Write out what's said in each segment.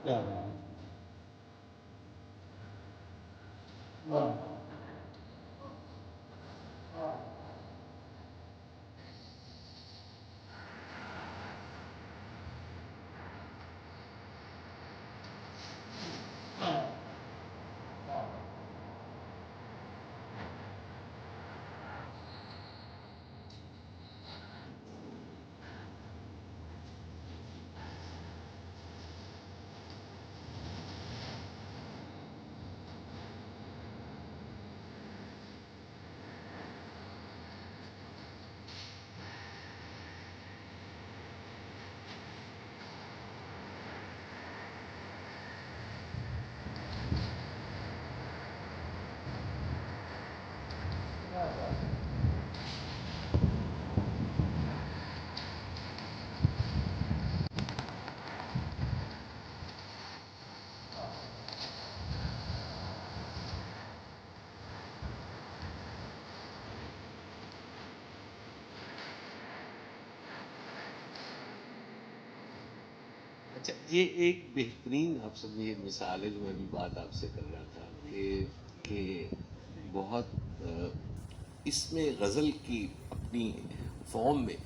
क्या अच्छा, ये एक बेहतरीन आप सब ये मिसाल है जो मैं भी बात आपसे कर रहा था कि बहुत इसमें गज़ल की अपनी फॉर्म में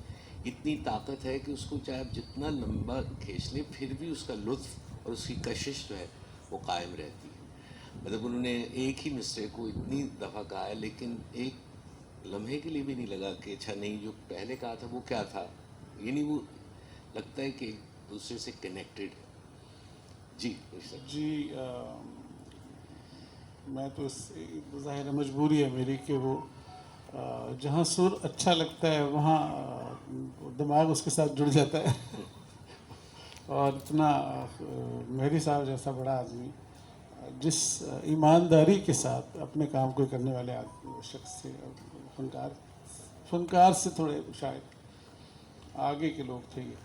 इतनी ताकत है कि उसको चाहे आप जितना लंबा खींच लें फिर भी उसका लुत्फ़ और उसकी कशिश जो है वो कायम रहती है। मतलब उन्होंने एक ही मिसरे को इतनी दफ़ा कहा है लेकिन एक लम्हे के लिए भी नहीं लगा कि अच्छा नहीं जो पहले कहा था वो क्या था, यानी वो लगता है कि एक दूसरे से कनेक्टेड है। जी सर। जी। मैं तो ज़ाहिर है मजबूरी है मेरी कि वो जहाँ सुर अच्छा लगता है वहाँ दिमाग उसके साथ जुड़ जाता है। और इतना मेहदी साहब जैसा बड़ा आदमी जिस ईमानदारी के साथ अपने काम को करने वाले शख्स से फनकार फनकार से थोड़े शायद आगे के लोग थे ये।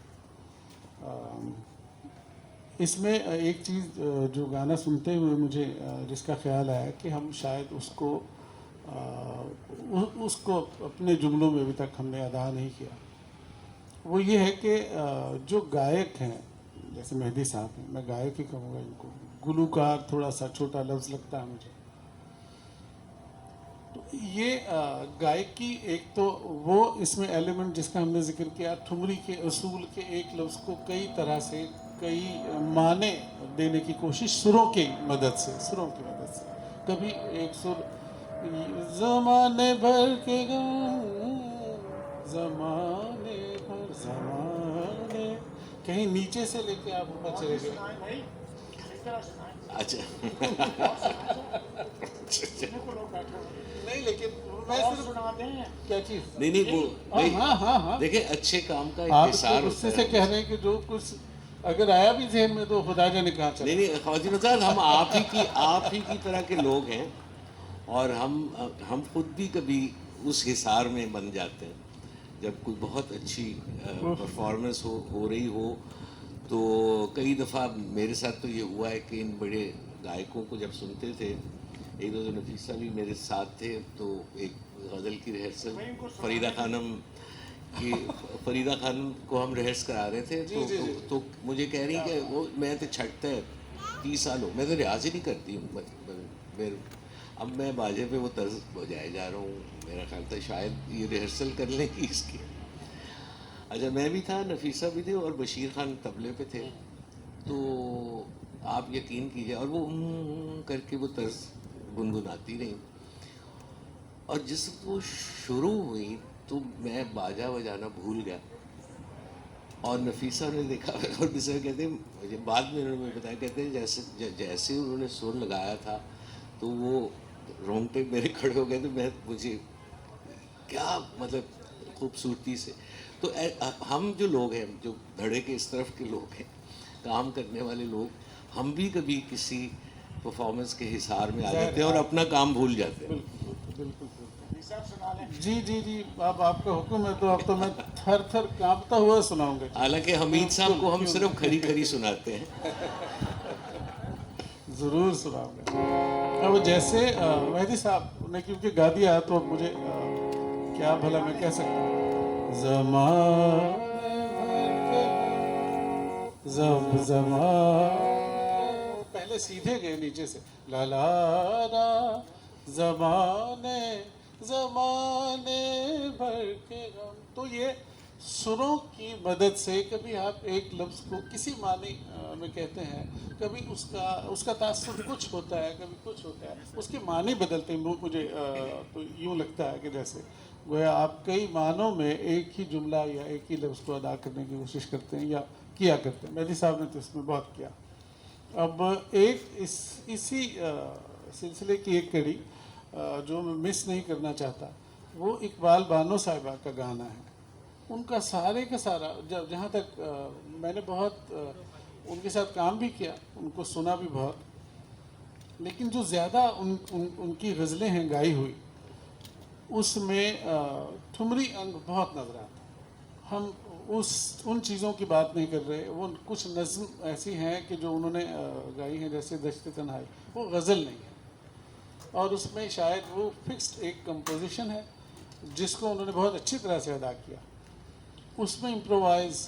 इसमें एक चीज़ जो गाना सुनते हुए मुझे जिसका ख्याल आया कि हम शायद उसको अपने जुमलों में अभी तक हमने अदा नहीं किया, वो ये है कि जो गायक हैं जैसे मेहदी साहब हैं, मैं गायक ही कहूँगा इनको, गुलूकार थोड़ा सा छोटा लफ्ज़ लगता है मुझे। तो ये गायकी एक तो वो इसमें एलिमेंट जिसका हमने जिक्र किया, ठुमरी के असूल के एक लफ्ज़ को कई तरह से कई माने देने की कोशिश सुरों की मदद से कभी एक सुर ज़माने भर के गम, ज़माने भर ज़माने, कहीं नीचे से लेके आप ऊपर चले गए। अच्छा नहीं, लेकिन मैं सिर्फ क्या चीज नहीं नहीं वो हाँ नहीं, हाँ हाँ हाँ, देखिए अच्छे काम का एक आप हिसार तो होता उससे है से कह रहे हैं कि जो कुछ अगर आया भी जहन में तो खुदा जाने कहाँ चला। नहीं नहीं ख्वातीन उस्ताद, हम आप ही की तरह के लोग हैं, और हम खुद भी कभी उस हिसार में बन जाते हैं जब कोई बहुत अच्छी परफॉर्मेंस हो रही हो। तो कई दफ़ा मेरे साथ तो ये हुआ है कि इन बड़े गायकों को जब सुनते थे, एक दो नफीसा भी मेरे साथ थे, तो एक गज़ल की रिहर्सल फरीदा खानम को हम रिहर्स करा रहे थे, तो मुझे कह रही कि वो मैं तो छटता है 30 साल हो, मैं तो रियाज ही नहीं करती हूँ। मेरे अब मैं बाजे पे वो तर्ज बजाए जा रहा हूँ, मेरा ख्याल था शायद ये रिहर्सल कर लेंगी इसकी। अच्छा, मैं भी था, नफीसा भी थे, और बशीर खान तबले पे थे। तो आप यकीन कीजिए, और वो करके वो तर्ज गुनगुनाती रही, और जिस वक्त वो शुरू हुई तो मैं बाजा बजाना भूल गया। और नफीसा ने देखा, और दूसरा कहते हैं, मुझे बाद में उन्होंने बताया, कहते हैं जैसे उन्होंने सुर लगाया था तो वो रोंगटे मेरे खड़े हो गए, तो मुझे क्या मतलब खूबसूरती से। तो हम जो लोग हैं, जो धड़े के इस तरफ के लोग हैं, काम करने वाले लोग, हम भी कभी किसी परफॉर्मेंस के हिसार में आ जाते हैं और अपना काम भूल जाते हैं। बिल्कुल। जी जी जी, अब आपका हुक्म है तो अब तो मैं थर थर कांपता हुआ सुनाऊंगा। हालांकि हमीद साहब को हम सिर्फ खरी खरी सुनाते हैं। जरूर सुनाऊंगा। अब जैसे मेहदी साहब ने क्योंकि गा दिया तो अब मुझे क्या भला मैं कह सकता हूँ। ज़माने भर के पहले सीधे गए नीचे से, ला ला ला, ज़माने ज़माने भर के गम। तो ये सुरों की मदद से कभी आप एक लफ्ज़ को किसी मानी में कहते हैं, कभी उसका तासुर कुछ होता है, कभी कुछ होता है, उसके मानी बदलते हैं। मुझे तो यूँ लगता है कि जैसे गोया आप कई मानों में एक ही जुमला या एक ही लफ्ज़ को अदा करने की कोशिश करते हैं या किया करते हैं। मेहदी साहब ने तो इसमें बहुत किया। अब एक इसी सिलसिले की एक कड़ी जो मैं मिस नहीं करना चाहता, वो इकबाल बानो साहिबा का गाना है। उनका सारे का सारा, जहाँ तक मैंने बहुत उनके साथ काम भी किया, उनको सुना भी बहुत, लेकिन जो ज़्यादा उनकी गज़लें हैं गाई हुई, उसमें ठुमरी अंग बहुत नज़र आता है। हम उन चीज़ों की बात नहीं कर रहे। वो कुछ नज़्म ऐसी हैं कि जो उन्होंने गाई हैं, जैसे दश्त तन्हाई, वो गज़ल नहीं है, और उसमें शायद वो फिक्स्ड एक कंपोजिशन है जिसको उन्होंने बहुत अच्छी तरह से अदा किया। उसमें इम्प्रोवाइज़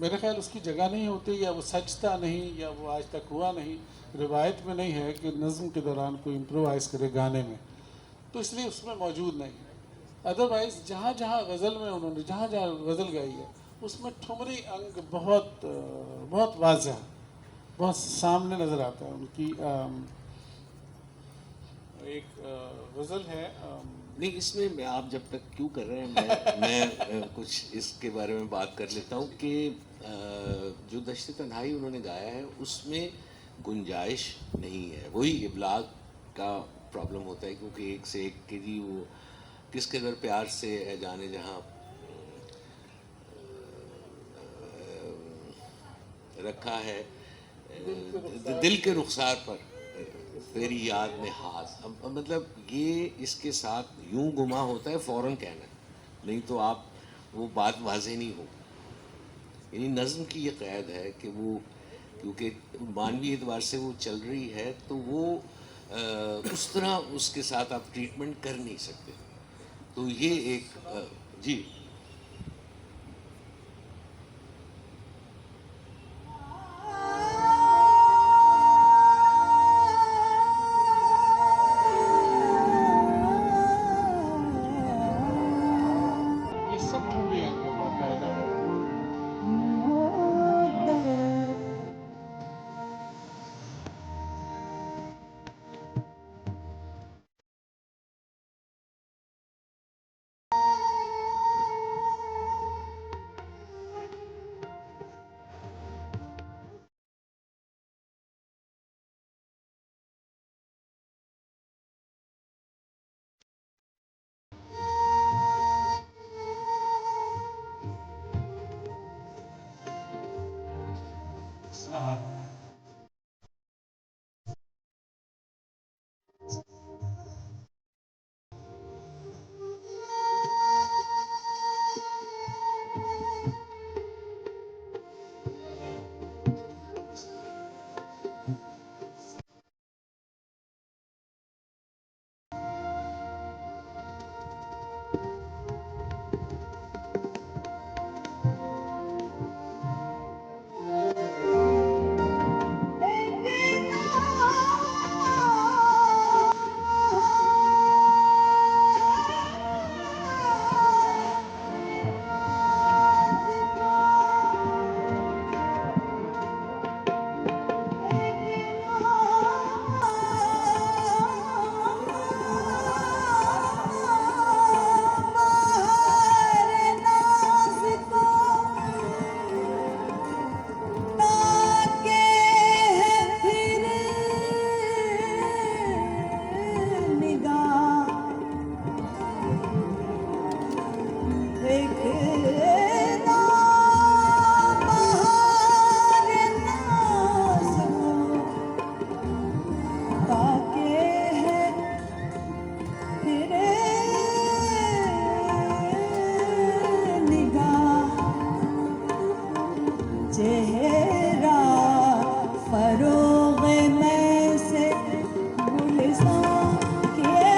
मेरे ख्याल उसकी जगह नहीं होती, या वो सचता नहीं, या वो आज तक हुआ नहीं। रिवायत में नहीं है कि नज़्म के दौरान कोई इम्प्रोवाइज़ करे गाने में, तो इसलिए उसमें मौजूद नहीं है। अदरवाइज़ जहाँ जहाँ गज़ल में उन्होंने जहाँ जहाँ गज़ल गाई है, उसमें ठुमरी अंग बहुत वाज़ह, बहुत सामने नज़र आता है। उनकी एक गज़ल है नहीं, इसमें मैं, आप जब तक क्यों कर रहे हैं, मैं कुछ इसके बारे में बात कर लेता हूँ कि जो दश्त तन्हाई उन्होंने गाया है उसमें गुंजाइश नहीं है। वही इबलाग का प्रॉब्लम होता है, क्योंकि एक से एक के जी वो किस कदर प्यार से है जाने जहाँ रखा है दिल के रुखसार पर तेरी याद में हाथ। अब मतलब ये इसके साथ यूं गुमा होता है, फ़ौरन कहना, नहीं तो आप वो बात वाज़ेह नहीं हो। यानी नज़्म की ये क़ैद है कि वो, क्योंकि मानवी एतबार से वो चल रही है, तो वो उस तरह उसके साथ आप ट्रीटमेंट कर नहीं सकते। तो ये एक जी ये सब ठुमरी अंग है बाकायदा। चेहरा फरोग में से गुलशन किए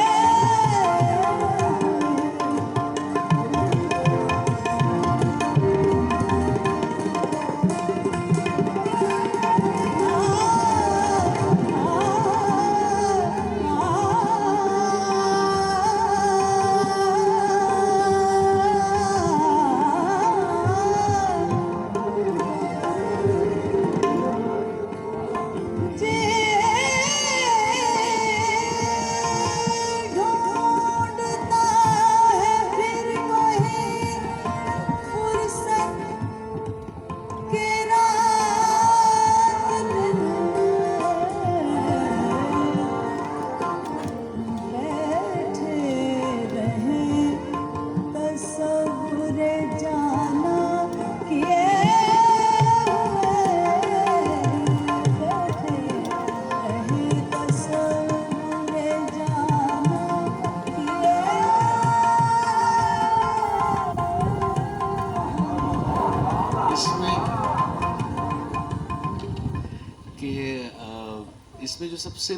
ढूंढता है फिर वही फुर्सत के रात दिन बैठे रहे तसव्वुर जाना किए बैठे रहे तसव्वुर जाना किए इसमें कि इसमें जो सबसे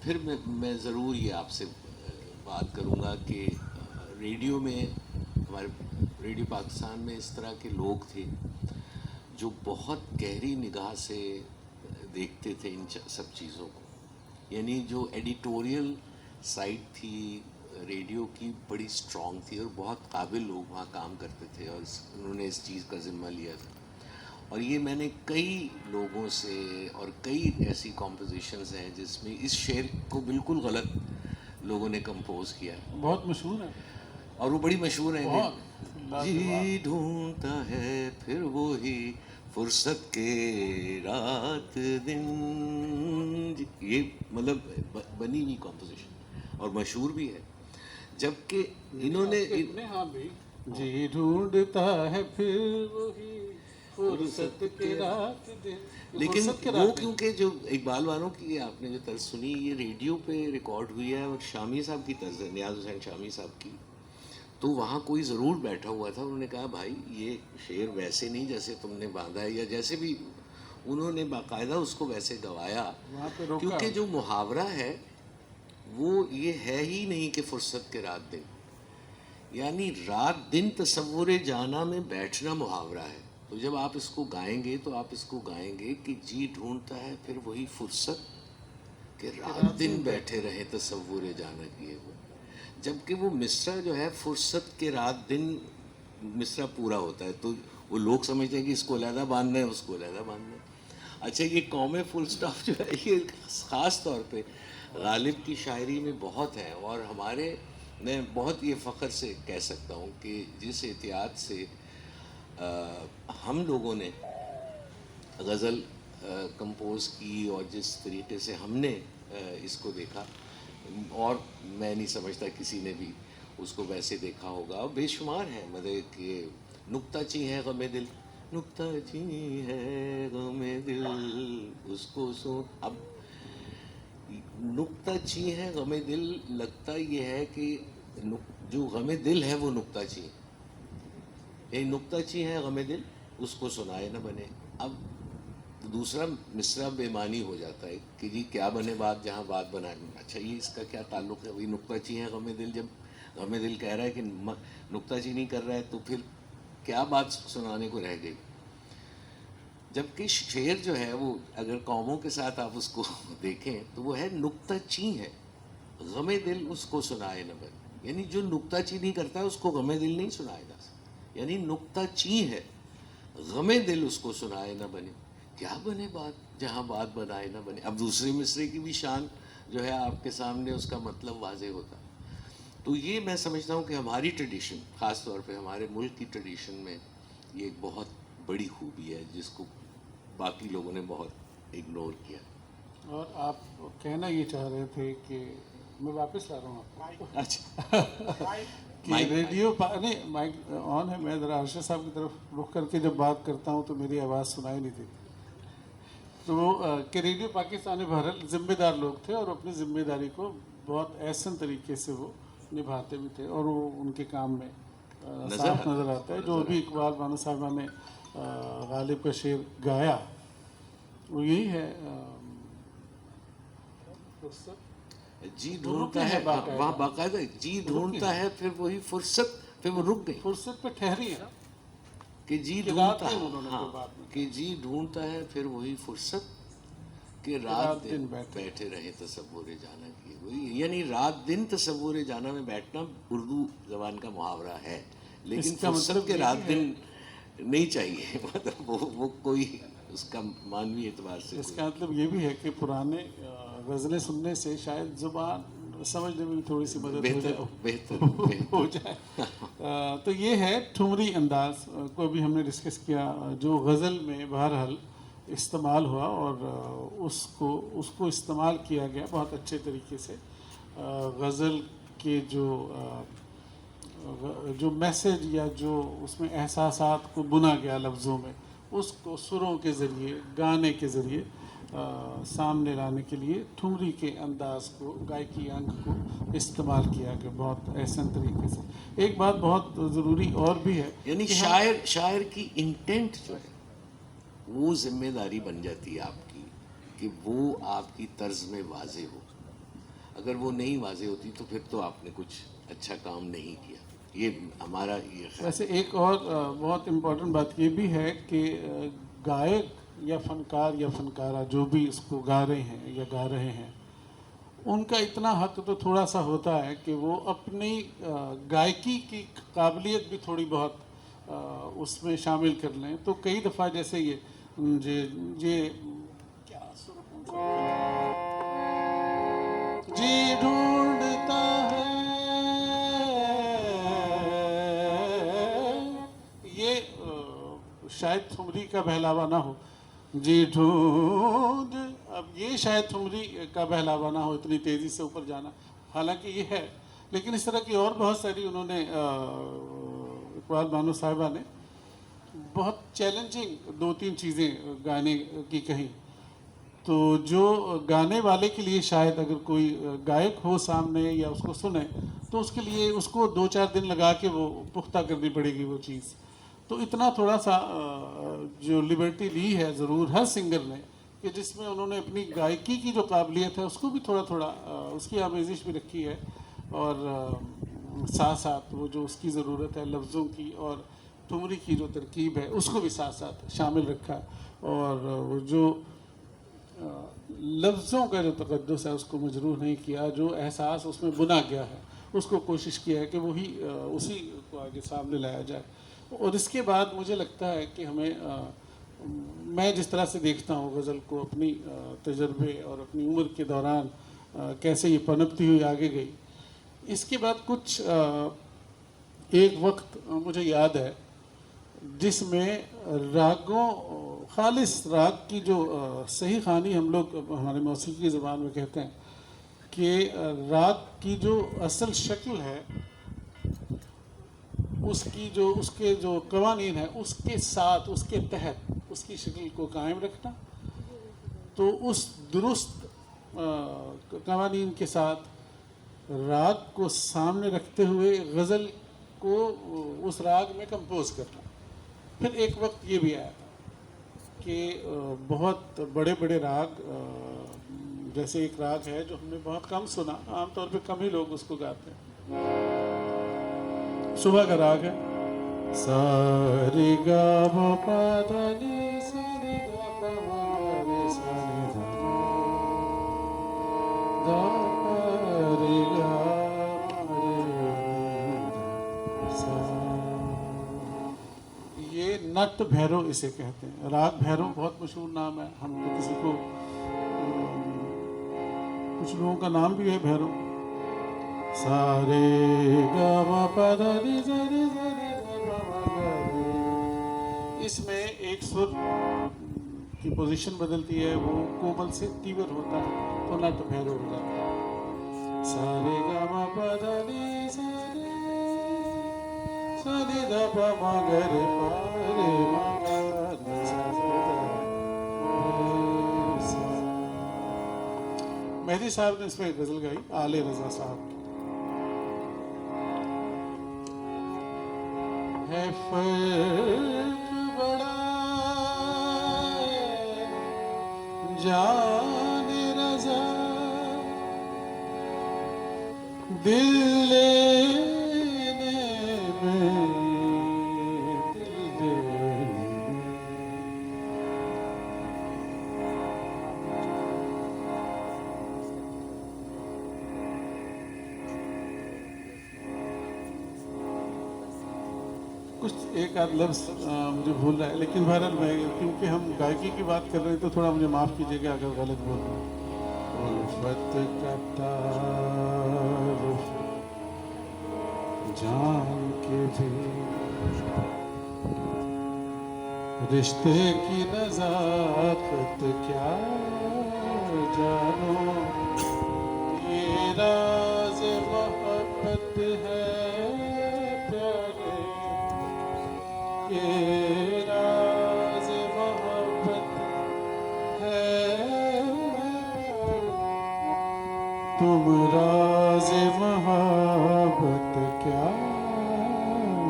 फिर मैं ज़रूर ये आपसे बात करूँगा कि रेडियो में हमारे रेडियो पाकिस्तान में इस तरह के लोग थे जो बहुत गहरी निगाह से देखते थे इन सब चीज़ों को, यानी जो एडिटोरियल साइड थी रेडियो की बड़ी स्ट्रॉन्ग थी और बहुत काबिल लोग वहाँ काम करते थे और उन्होंने इस चीज़ का ज़िम्मा लिया था। और ये मैंने कई लोगों से और कई ऐसी कॉम्पोजिशंस हैं जिसमें इस शेर को बिल्कुल गलत लोगों ने कंपोज किया है बहुत मशहूर है, और वो बड़ी मशहूर है बहुत कि जी ढूंढता है फिर वो ही फुर्सत के रात दिन। ये मतलब बनी हुई कॉम्पोजिशन और मशहूर भी है, जबकि इन्होंने अपने हाँ भी जी ढूंढता है फिर वही फुर्सत के रात दिन, लेकिन फुर्सत के वो रात दिन। क्योंकि जो इकबाल वालों की आपने जो तर्ज सुनी ये रेडियो पे रिकॉर्ड हुई है और शामी साहब की तर्ज है, नियाज हुसैन शामी साहब की, तो वहाँ कोई ज़रूर बैठा हुआ था। उन्होंने कहा भाई ये शेर वैसे नहीं जैसे तुमने बांधा है, या जैसे भी उन्होंने बाकायदा उसको वैसे गवाया, वहाँ पे रोका। क्योंकि जो मुहावरा है वो ये है ही नहीं कि फुर्सत के रात दिन, यानी रात दिन तसव्वुर जाना में बैठना मुहावरा है। तो जब आप इसको गाएंगे तो आप इसको गाएंगे कि जी ढूंढता है फिर वही फुर्सत कि रात दिन बैठे रहे तसव्वुर जाना किए हुए, जबकि वो मिसरा जो है फुर्सत के रात दिन मिसरा पूरा होता है, तो वो लोग समझते हैं कि इसको अलहदा बांधना है उसको अलहदा बांधना है। अच्छा, ये कौमे फुल स्टॉप जो है ये ख़ास तौर पे गालिब की शायरी में बहुत है, और हमारे मैं बहुत ये फ़ख्र से कह सकता हूँ कि जिस एहतियात से हम लोगों ने गज़ल कंपोज़ की और जिस तरीके से हमने इसको देखा, और मैं नहीं समझता किसी ने भी उसको वैसे देखा होगा। और बेशुमार है मतलब कि नुक्ताची है गमे दिल, नुक्ताची है गमे दिल उसको सुन। अब नुक्ताची है गमे दिल, लगता ये है कि जो गमे दिल है वो नुक्ताची है, ये नुक्ताची है गमे दिल उसको सुनाए न बने। अब दूसरा मिसरा बेमानी हो जाता है कि जी क्या बने बात जहाँ बात बनाए। अच्छा ये इसका क्या ताल्लुक है? वही नुक्ताची है गमे दिल, जब गमे दिल कह रहा है कि नुक्ताची नहीं कर रहा है तो फिर क्या बात सुनाने को रह गई? जबकि शेर जो है वो अगर कौमों के साथ आप उसको देखें तो वो है नुक्ताची है गमे दिल उसको सुनाए न बने। यानी जो नुक्ताची नहीं करता है उसको गमे दिल नहीं सुनाए जा सकता। यानी नुक्ताची है गमे दिल उसको सुनाए न बने, क्या बने बात जहाँ बात बनाए न बने। अब दूसरे मिसरे की भी शान जो है आपके सामने उसका मतलब वाजे होता। तो ये मैं समझता हूँ कि हमारी ट्रेडिशन, ख़ास तौर पे हमारे मुल्क की ट्रेडिशन में ये एक बहुत बड़ी खूबी है जिसको बाकी लोगों ने बहुत इग्नोर किया। और आप कहना ये चाह रहे थे कि मैं वापस ला रहा हूँ आपको। अच्छा कि माइक- रेडियो नहीं माइक ऑन है, मैं ज़रा अर्शद साहब की तरफ रुख करके जब बात करता हूँ तो मेरी आवाज़ सुनाई नहीं देती। तो वो कि रेडियो पाकिस्तान बहरहाल जिम्मेदार लोग थे और अपनी जिम्मेदारी को बहुत ऐसा तरीके से वो निभाते भी थे और वो उनके काम में साफ नज़र आता है। जो भी इकबाल बानो साहिबा ने गालिब का शेर गाया वो यही है, जी ढूंढता है वहाँ बाकायदा जी ढूंढता है, फिर वही फुर्सत, फिर वो रुक गई फुर्सत पे ठहरी है ना कि जी कि ढूंढता रात है, दिन उन्होंने हाँ तो बाद में कि जी ढूंढता है फिर वही फुर्सत कि रात दिन बैठे रहे तसव्वुर जाना की। वही यानी रात दिन तसव्वुर जाना में बैठना उर्दू जबान का मुहावरा है, लेकिन इसका फुर्सत मतलब के ये रात भी है- दिन नहीं चाहिए। मतलब वो कोई उसका मानवीय एतबार से इसका मतलब ये भी है कि पुराने गज़लें सुनने से शायद ज़ुबान समझने में भी थोड़ी सी मदद हो बेहतर जाए बेहतर हो जाए। तो ये है ठुमरी अंदाज को भी हमने डिस्कस किया जो गज़ल में बहरहाल इस्तेमाल हुआ और उसको इस्तेमाल किया गया बहुत अच्छे तरीके से। गज़ल के जो मैसेज या जो उसमें एहसासात को बुना गया लफ्ज़ों में, उसको सुरों के ज़रिए गाने के ज़रिए सामने लाने के लिए ठुमरी के अंदाज को, गायकी अंग को इस्तेमाल किया गया बहुत एहसन तरीके से। एक बात बहुत ज़रूरी और भी है यानी कि हम- शायर की इंटेंट जो है वो जिम्मेदारी बन जाती है आपकी कि वो आपकी तर्ज में वाजे हो। अगर वो नहीं वाजे होती तो फिर तो आपने कुछ अच्छा काम नहीं किया। ये हमारा ये ख्याल। वैसे एक और बहुत इम्पोर्टेंट बात ये भी है कि गायक या फनकार या फनकारा जो भी इसको गा रहे हैं या गा रहे हैं, उनका इतना हक तो थोड़ा सा होता है कि वो अपनी गायकी की काबिलियत भी थोड़ी बहुत उसमें शामिल कर लें। तो कई दफ़ा जैसे ये क्या जी ढूंढता है, ये शायद ठुमरी का बहलावा ना हो। जी ढूंढ, अब ये शायद ठुमरी का बहलावा ना हो इतनी तेज़ी से ऊपर जाना, हालांकि ये है। लेकिन इस तरह की और बहुत सारी उन्होंने इकबाल बानो साहिबा ने बहुत चैलेंजिंग 2-3 चीज़ें गाने की कही। तो जो गाने वाले के लिए शायद अगर कोई गायक हो सामने या उसको सुने तो उसके लिए उसको 2-4 दिन लगा के वो पुख्ता करनी पड़ेगी वो चीज़। तो इतना थोड़ा सा जो लिबर्टी ली है ज़रूर हर सिंगर ने कि जिसमें उन्होंने अपनी गायकी की जो काबिलियत है उसको भी थोड़ा थोड़ा उसकी आमेजिश भी रखी है और साथ साथ वो जो उसकी ज़रूरत है लफ्ज़ों की और ठुमरी की जो तरकीब है उसको भी साथ साथ शामिल रखा। और वो जो लफ्ज़ों का जो तक़द्दुस है उसको मजरूह नहीं किया, जो एहसास उसमें बुना गया है उसको कोशिश किया है कि वही उसी को आगे सामने लाया जाए। और इसके बाद मुझे लगता है कि हमें मैं जिस तरह से देखता हूँ गज़ल को अपनी तजर्बे और अपनी उम्र के दौरान कैसे ये पनपती हुई आगे गई, इसके बाद कुछ एक वक्त मुझे याद है जिसमें रागों खालिस राग की जो सही खानी हम लोग हमारे मौसीकी की ज़बान में कहते हैं कि राग की जो असल शक्ल है उसकी जो उसके जो कवानीन है उसके साथ उसके तहत उसकी शक्ल को कायम रखना, तो उस दुरुस्त कवानीन के साथ राग को सामने रखते हुए गज़ल को उस राग में कंपोज करना। फिर एक वक्त ये भी आया कि बहुत बड़े बड़े राग, जैसे एक राग है जो हमने बहुत कम सुना, आमतौर पे कम ही लोग उसको गाते हैं, सुबह का राग है। सा रे गा मा पा धा नि सा रे गा पा मा गा रे सा रे धा धा पा रे गा मा रे धा सा। ये नट भैरव इसे कहते हैं। राग भैरव बहुत मशहूर नाम है, हम तो किसी को कुछ लोगों का नाम भी है भैरव। सारे गा मा पा धा नि सा रे सा रे गा मा मा गा रे। इसमें एक सुर की पोजीशन बदलती है, वो कोमल से तीव्र होता है, तो नट भैरव हो जाता है। सारे गा मा पा धा नि सा रे सा रे धा पा मा गा रे पा रे मा गा रे सा रे धा रे सा। मेहदी साहब ने इसमें गजल गाई, आले रजा साहब की। है फर्क बड़ा जाने रजा, दिल लेने में दिल देने में। कुछ एक आध लफ्ज़ मुझे भूल रहा है, लेकिन बहरहाल मैं, क्योंकि हम गायकी की बात कर रहे हैं तो थोड़ा मुझे माफ़ कीजिएगा अगर गलत बोल रहा हूँ। उल्फत का तारुफ जान के भी, रिश्ते की नज़ाकत क्या जानो, ये राज़ मोहब्बत है प्यारे, ये राज़ मोहब्बत है, तुम राज़ मोहब्बत क्या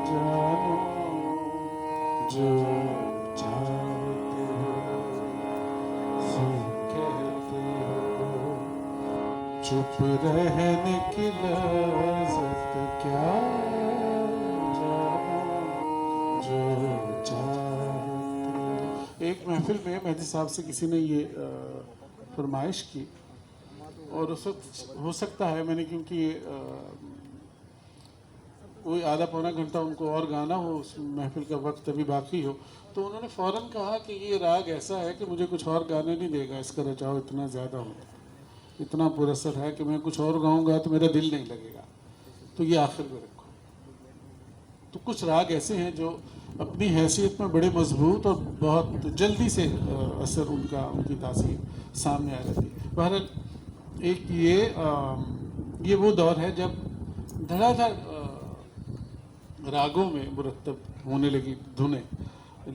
जानो, जो चाहते हो सो कहते हो, चुप रहने की लज़्ज़त क्या जानो, जो चाहते हो। एक महफिल में मेहदी साहब से किसी ने ये फरमाइश की, और उस वक्त हो सकता है मैंने, क्योंकि कोई आधा पौना घंटा उनको और गाना हो, उस महफिल का वक्त अभी बाकी हो, तो उन्होंने फ़ौरन कहा कि ये राग ऐसा है कि मुझे कुछ और गाने नहीं देगा, इसका रचाव इतना ज़्यादा हो, इतना पुरस्सर है कि मैं कुछ और गाऊंगा तो मेरा दिल नहीं लगेगा, तो ये आखिर में रखो। तो कुछ राग ऐसे हैं जो अपनी हैसियत में बड़े मजबूत और बहुत जल्दी से असर उनका, उनकी तासीर सामने आ जाती है। बहरहाल एक ये वो दौर है जब धड़ाधड़ रागों में मुरत्तब होने लगी धुनें।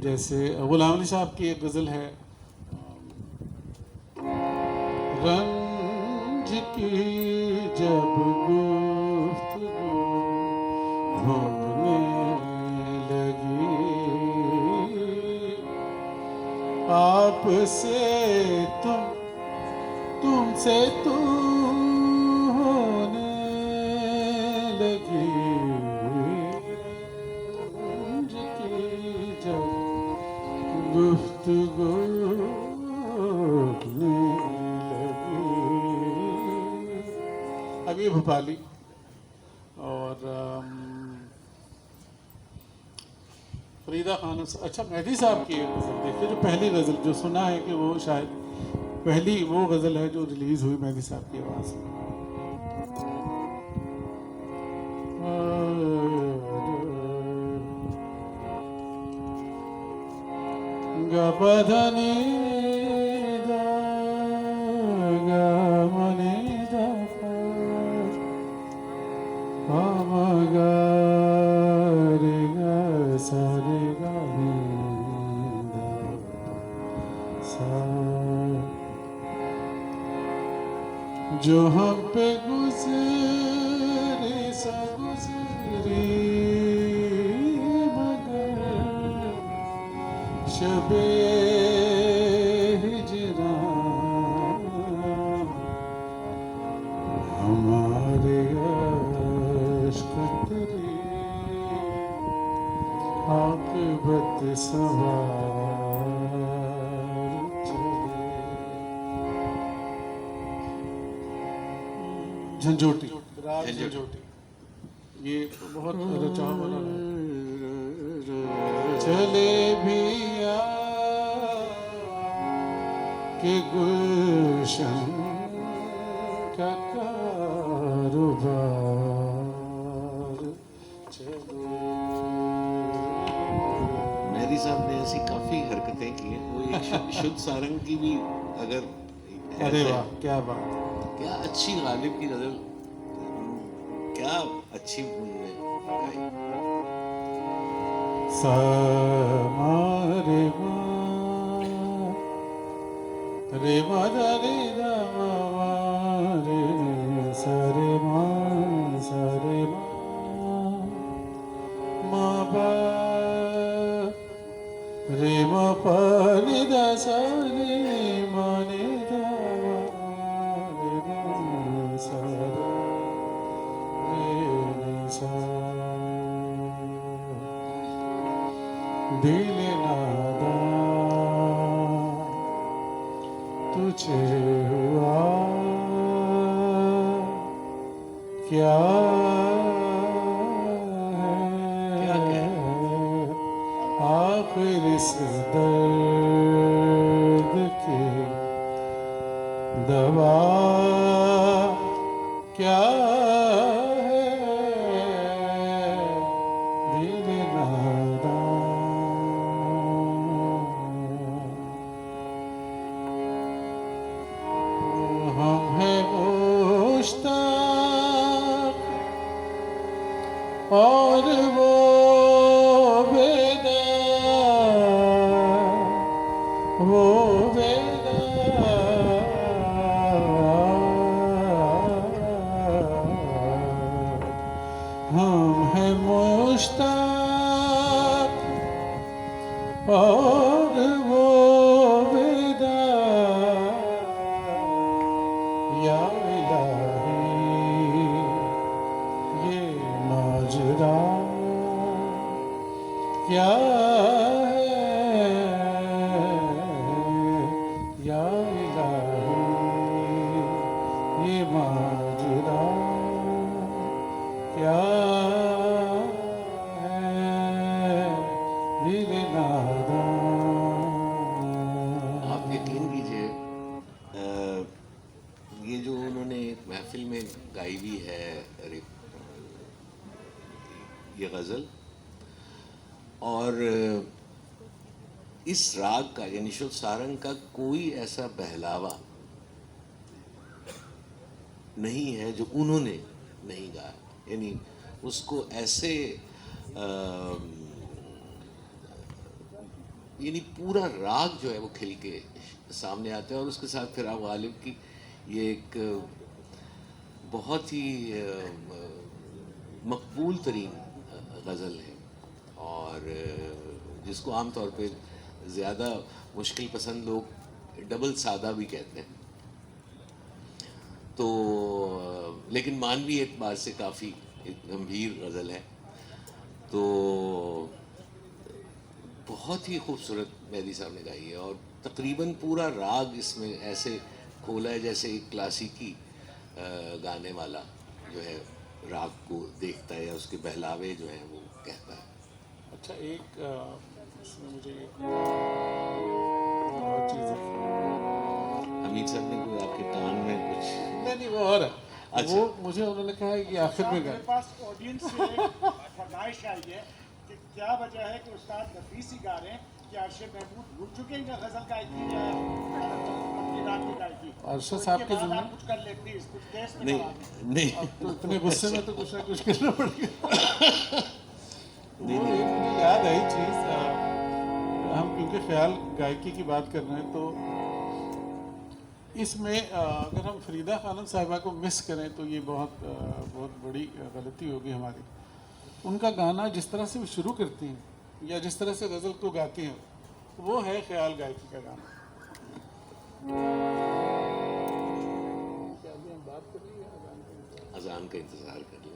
जैसे गुलाम अली साहब की एक गज़ल है, रंज की जब गुफ्तगू होने लगी, आपसे तुमसे तू होने लगी, रंज की जब गुफ्तगू होने लगी। अब ये भोपाली और फरीदा खान, अच्छा मेहदी साहब की एक गज़ल देखिए, जो पहली गज़ल जो सुना है कि वो शायद पहली वो गज़ल है जो रिलीज़ हुई मेहदी साहब की आवाज़ में। गपधनी दा गमनी दा पा मा गा रे जो हम पे गुजरे सा गुजरी मगर शबे हिजरा हमारे अश्क तेरे आक़िबत सवार चले। झंझोटी, राग झंझोटी, ये बहुत रचाव वाला है। चले भी के गुलशन का कारोबार चले। मेहदी साहब ने ऐसी काफी हरकतें की हैं। वो एक शुद्ध सारंग की भी अगर अरे ऐसे- वाह, क्या बात। क्या अच्छी गालिब की गजल, क्या अच्छी धुन में गाई। सा रे मा रे मा दा रे दा मा मा रे रे सा रे मा मा पा रे मा पा नि दा सा रे मा नि दा मा रे रे सा रे सा। दिल नादा तुझे हुआ क्या है आखिर इस दर्द की दवा क्या है दिल नादा। हम हैं मुश्ताक और वो बेदार, वो बेदार। हम हैं मुश्ताक और वो बेदार। या इलाही ये माजरा क्या है या इलाही ये माजरा क्या है दिल नादा। आप यकीन कीजिए, ये जो उन्होंने महफिल में गाई हुई है ये गज़ल, और इस राग का यानी शुद्ध सारंग का कोई ऐसा बहलावा नहीं है जो उन्होंने नहीं गाया। यानी उसको ऐसे यानी पूरा राग जो है वो खिल के सामने आता है। और उसके साथ फिर आप गालिब की ये एक बहुत ही मकबूल तरीन गज़ल है, और जिसको आमतौर पे ज़्यादा मुश्किल पसंद लोग डबल सादा भी कहते हैं। तो लेकिन मानवीय एतबार से काफ़ी एक गंभीर गज़ल है। तो बहुत ही खूबसूरत मेहदी साहब ने गाई है, और तकरीबन पूरा राग इसमें ऐसे खोला है जैसे एक क्लासिकी गाने वाला जो है राग को देखता है या उसके बहलावे जो हैं वो कहता है। अच्छा, एक इसमें मुझे एक और चीज़ है। हमीद साहब ने कोई आपके कान में कुछ नहीं वो और है। अच्छा। वो मुझे उन्होंने कहा है कि आखिर में मेरे गाए। पास ऑडियंस से एक फरमाइश आई है कि क्या वजह है कि उस्ताद नफीस ही गा रहे हैं कि अरशद महमूद भूल चुके हैं गजल गायकी या अपनी रात की गायकी। अरशद तो साहब इसके के बाद जिम्मे- आप कुछ कर ले प्लीज, कुछ देश में नहीं जवाब दें। नहीं तो इतने गुस्से में तो कुछ ना कुछ करना पड़ेगा। वो एक मुझे याद आई चीज़, हम क्योंकि ख्याल गायकी की बात कर रहे हैं तो इसमें अगर हम फरीदा खानम साहिबा को मिस करें तो ये बहुत बड़ी गलती होगी हमारी। उनका गाना जिस तरह से वो शुरू करती हैं या जिस तरह से गज़ल को गाती हैं वो है ख्याल गायकी का गाना। अजान का इंतज़ार कर लें।